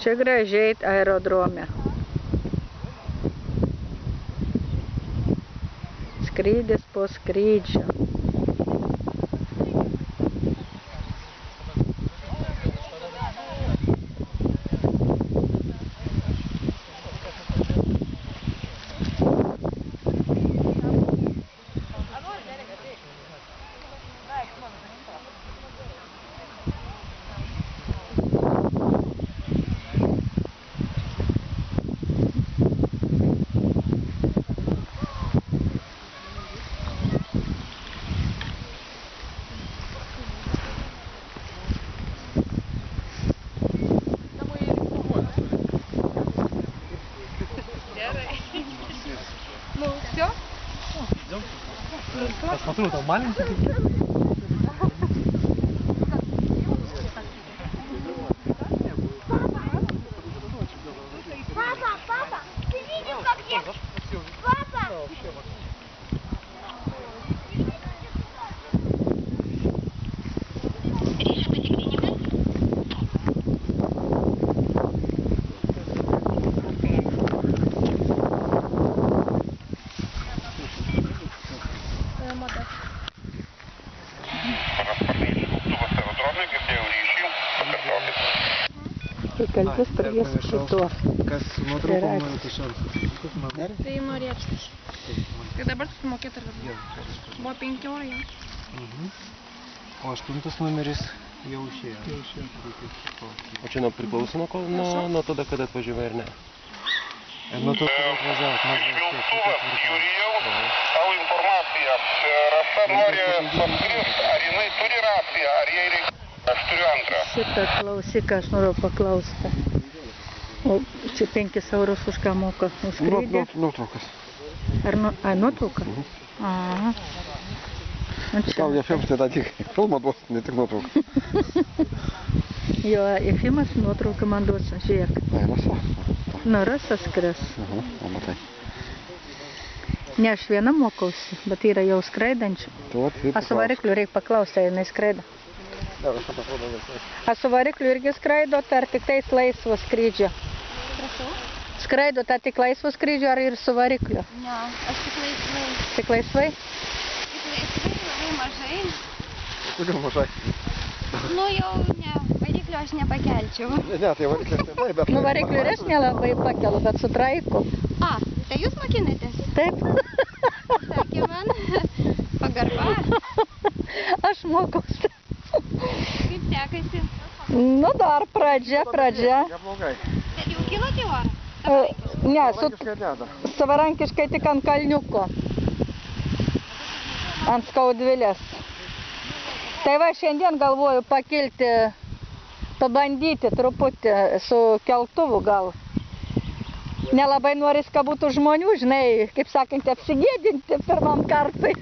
Čia gražiai aerodrome. Skrydis po skrydžio. Ну, все? Идем. Посмотрю, там маленький. Папа, ты видел, как я... Папа! Tai kalbės pradės šito. Kas nuotraukom norėtų šansų? Tai norėčiau. Tai dabar susimokėt ar dabar? Buvo 5 eurai. O 8 numeris jau išėjo. O čia priklauso nuo tada, kada atvažiavai ar ne? Nuo to, kada atvažiavot, Tau informacija, Rasa nori paskrist, ar jinai turi raciją, ar jai reikia. Aš turiu antrą. Šitą klausyką aš noriu paklausti. O čia 5 eurus už ką moka? Už skrydį? Nuotraukas. Nuotrauka? Aha. Gal Jefimas tai tik filmą duos, ne tik nuotrauką. Jo, Jefimas nuotrauką man duos, žiūrėk. Ne, Rasa. Nu, Rasa skris. O matai. Ne, aš viena mokausi, bet yra jau skraidančių. A su varikliu reikia paklausti, ar jinai skraido. A su varikliu irgi skraidot, ar tik tais laisvo skrydžio? Prašau? Skraidot, ar tik laisvo skrydžio, ar ir su varikliu? Ne, aš tik laisvai. Tik laisvai? Tik laisvai, labai mažai. Kodėl mažai? Nu jau ne, variklio aš nepakelčiau. Ne, tai variklis ne, bet... Nu, varikliu ir aš nelabai pakelu, bet su traiku. A, tai jūs mokinatės? Taip. Sakė man, pagarba. Aš mokausi. Kaip sekasi? Nu, dar pradžia. Neblogai. Bet jau kilot į orą? Ne, Savarankiškai ne dar. savarankiškai tik ant kalniuko. Ant Skaudvilės. Tai va, šiandien galvoju pakilti, pabandyti truputį su keltuvu gal. Nelabai noris, kad būtų žmonių, žinai, kaip sakant, apsigėdinti pirmam kartui.